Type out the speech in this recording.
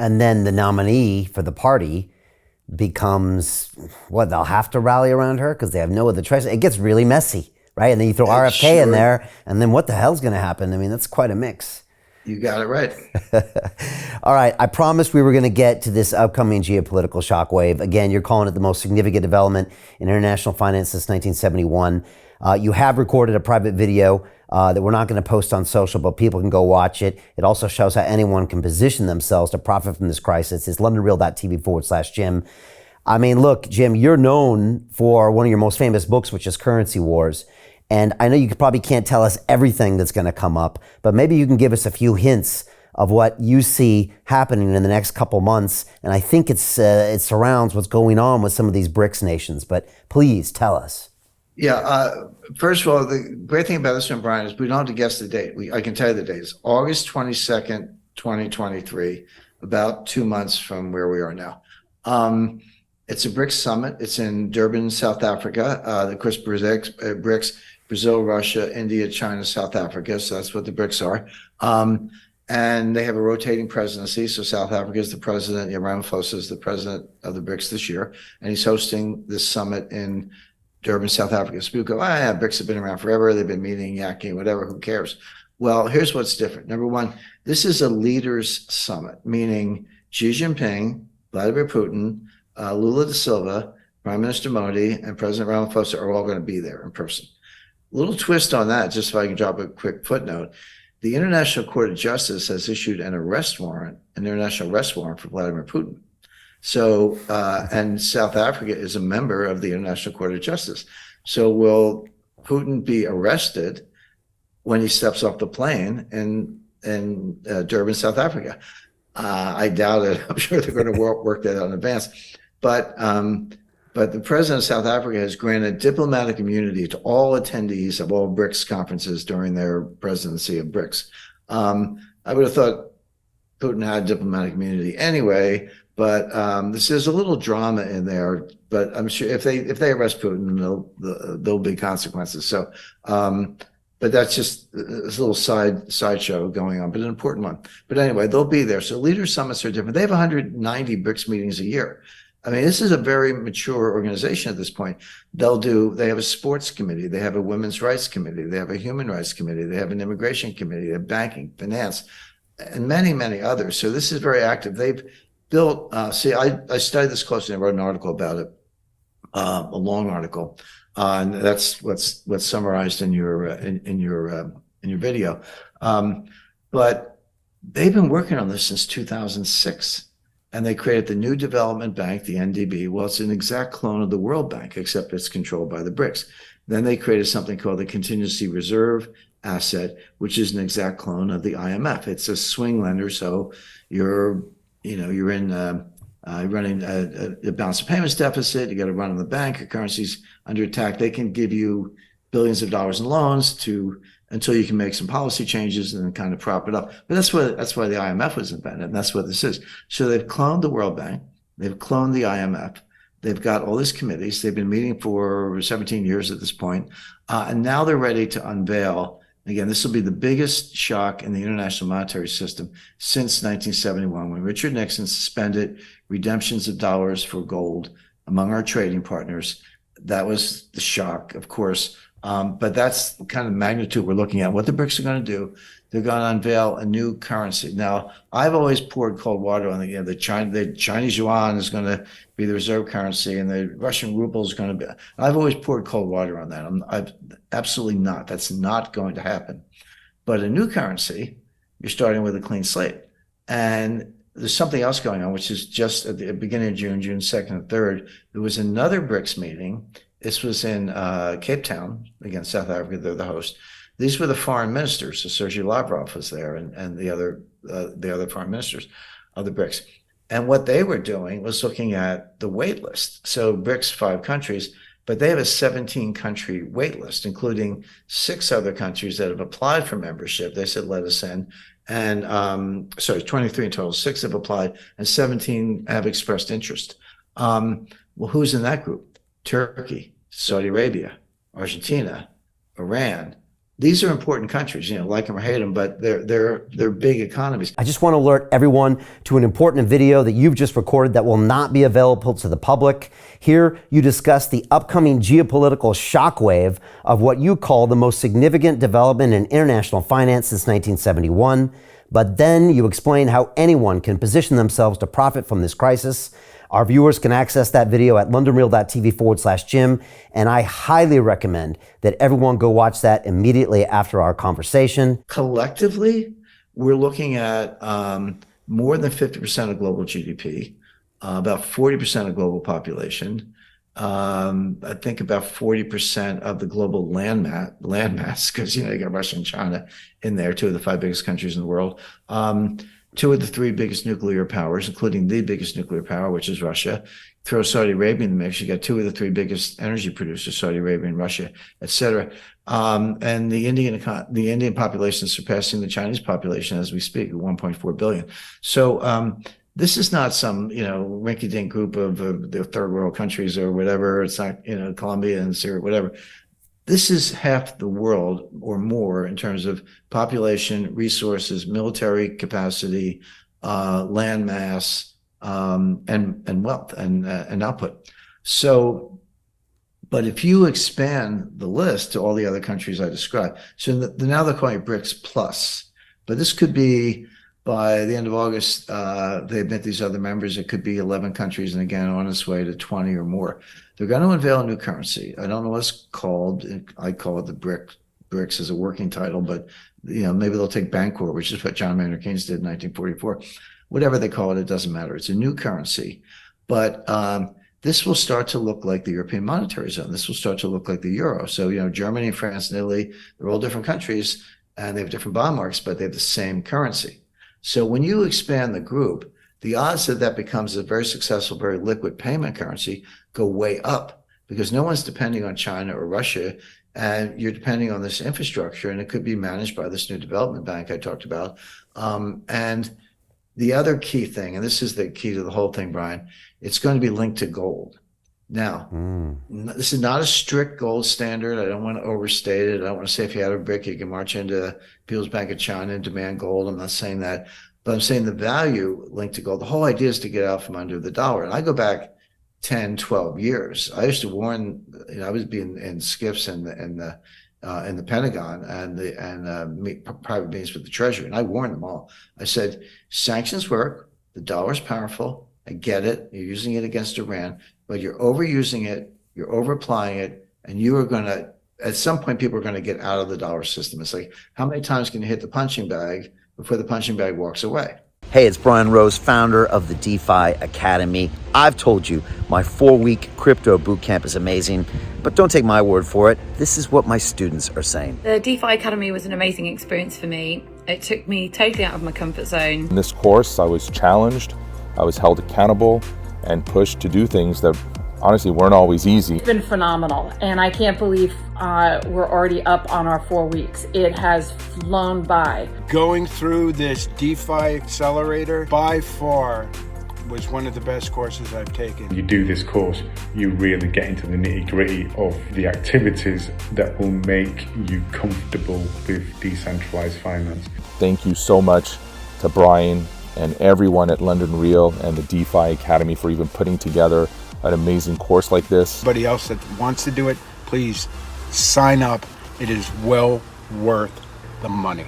And then the nominee for the party becomes what, they'll have to rally around her because they have no other choice. It gets really messy, right? And then you throw RFK in there, and then what the hell's going to happen? I mean, that's quite a mix. You got it right. All right, I promised we were going to get to this upcoming geopolitical shockwave. Again, you're calling it the most significant development in international finance since 1971. You have recorded a private video that we're not going to post on social, but people can go watch it. It also shows how anyone can position themselves to profit from this crisis. It's londonreal.tv/Jim. I mean, look, Jim, you're known for one of your most famous books, which is Currency Wars. And I know you probably can't tell us everything that's going to come up, but maybe you can give us a few hints of what you see happening in the next couple months. And I think it surrounds what's going on with some of these BRICS nations. But please tell us. Yeah. First of all, the great thing about this one, Brian, is we don't have to guess the date. I can tell you the date. It's August 22nd, 2023, about 2 months from where we are now. It's a BRICS summit. It's in Durban, South Africa. Of course, BRICS, Brazil, Russia, India, China, South Africa. So that's what the BRICS are. And they have a rotating presidency. So South Africa is the president. Ramaphosa is the president of the BRICS this year. And he's hosting this summit in Durban, South Africa. So people go, yeah, BRICS have been around forever. They've been meeting, yakking, whatever. Who cares? Well, here's what's different. Number one, this is a leaders summit, meaning Xi Jinping, Vladimir Putin, Lula da Silva, Prime Minister Modi, and President Ramaphosa are all going to be there in person. Little twist on that, just if I can drop a quick footnote. The International Court of Justice has issued an international arrest warrant for Vladimir Putin. So, and South Africa is a member of the International Court of Justice. So will Putin be arrested when he steps off the plane in Durban, South Africa? I doubt it. I'm sure they're going to work that out in advance. But the president of South Africa has granted diplomatic immunity to all attendees of all BRICS conferences during their presidency of BRICS. I would have thought Putin had diplomatic immunity anyway, but this is a little drama in there. But I'm sure if they arrest Putin, there'll be consequences. So, but that's just a little sideshow going on, but an important one. But anyway, they'll be there. So leader summits are different. They have 190 BRICS meetings a year. I mean, this is a very mature organization at this point. They have a sports committee, they have a women's rights committee, they have a human rights committee, they have an immigration committee, they have banking, finance, and many, many others. So this is very active. They've built, I studied this closely and wrote an article about it, a long article. And that's what's summarized in your video. But they've been working on this since 2006. And they created the New Development Bank, the NDB. Well, it's an exact clone of the World Bank, except it's controlled by the BRICS. Then they created something called the Contingency Reserve Asset, which is an exact clone of the IMF. It's a swing lender, so you're running a balance of payments deficit. You got to run on the bank. Your currency's under attack. They can give you billions of dollars in loans until you can make some policy changes and then kind of prop it up. But that's why the IMF was invented, and that's what this is. So they've cloned the World Bank, they've cloned the IMF, they've got all these committees, they've been meeting for 17 years at this point, and now they're ready to unveil. Again, this will be the biggest shock in the international monetary system since 1971, when Richard Nixon suspended redemptions of dollars for gold among our trading partners. That was the shock, of course. But that's the kind of magnitude we're looking at. What the BRICS are going to do, they're going to unveil a new currency. Now, I've always poured cold water on the Chinese yuan is going to be the reserve currency, and the Russian ruble is going to be. I've always poured cold water on that. I've absolutely not. That's not going to happen. But a new currency, you're starting with a clean slate, and there's something else going on, which is just at the beginning of June 2nd and 3rd, there was another BRICS meeting. This was in Cape Town, again, South Africa, they're the host. These were the foreign ministers. So Sergei Lavrov was there and the other foreign ministers of the BRICS. And what they were doing was looking at the wait list. So BRICS, 5 countries, but they have a 17-country wait list, including 6 other countries that have applied for membership. They said, let us in. And 23 in total, 6 have applied, and 17 have expressed interest. Well, who's in that group? Turkey, Saudi Arabia, Argentina, Iran, these are important countries, like them or hate them, but they're big economies. I just want to alert everyone to an important video that you've just recorded that will not be available to the public. Here, you discuss the upcoming geopolitical shockwave of what you call the most significant development in international finance since 1971. But then you explain how anyone can position themselves to profit from this crisis. Our viewers can access that video at londonreal.tv/Jim, and I highly recommend that everyone go watch that immediately after our conversation. Collectively, we're looking at more than 50% of global GDP, about 40% of global population, I think about 40% of the global land mass, because you got Russia and China in there, two of the 5 biggest countries in the world. 2 of the 3 biggest nuclear powers, including the biggest nuclear power, which is Russia. Throw Saudi Arabia in the mix, you got 2 of the 3 biggest energy producers, Saudi Arabia and Russia, et cetera. And the Indian population is surpassing the Chinese population as we speak, at 1.4 billion. So this is not some, rinky-dink group of the third world countries or whatever. It's not, Colombia and Syria, whatever. This is half the world or more in terms of population, resources, military capacity, land mass, and wealth and output. So, but if you expand the list to all the other countries I described, so now they're calling it BRICS Plus, but this could be by the end of August, they admit these other members, it could be 11 countries, and again, on its way to 20 or more. They're going to unveil a new currency. I don't know what it's called. I call it the BRICS as a working title, but maybe they'll take Bancor, which is what John Maynard Keynes did in 1944. Whatever they call it, it doesn't matter. It's a new currency. But this will start to look like the European monetary zone. This will start to look like the euro. So, Germany, France, and Italy, they're all different countries, and they have different bond marks, but they have the same currency. So when you expand the group, the odds that becomes a very successful, very liquid payment currency go way up, because no one's depending on China or Russia, and you're depending on this infrastructure, and it could be managed by this new development bank I talked about. And the other key thing, and this is the key to the whole thing, Brian, it's going to be linked to gold. Now, this is not a strict gold standard. I don't want to overstate it. I don't want to say if you had a brick, you can march into People's Bank of China and demand gold. I'm not saying that, but I'm saying the value linked to gold. The whole idea is to get out from under the dollar. And I go back 10, 12 years. I used to warn, I was being in skiffs in the Pentagon and private meetings with the Treasury, and I warned them all. I said, sanctions work. The dollar's powerful. I get it. You're using it against Iran, but you're overusing it. You're over-applying it, and you are going to, at some point, people are going to get out of the dollar system. It's like, how many times can you hit the punching bag before the punching bag walks away? Hey, it's Brian Rose, founder of the DeFi Academy. I've told you my 4-week crypto bootcamp is amazing, but don't take my word for it. This is what my students are saying. The DeFi Academy was an amazing experience for me. It took me totally out of my comfort zone. In this course, I was challenged, I was held accountable, and pushed to do things that honestly weren't always easy. It's been phenomenal, and I can't believe we're already up on our 4 weeks. It has flown by. Going through this DeFi accelerator by far was one of the best courses I've taken. You do this course, you really get into the nitty-gritty of the activities that will make you comfortable with decentralized finance. Thank you so much to Brian and everyone at London Real and the DeFi Academy for even putting together an amazing course like this. Anybody else that wants to do it, please sign up. It is well worth the money.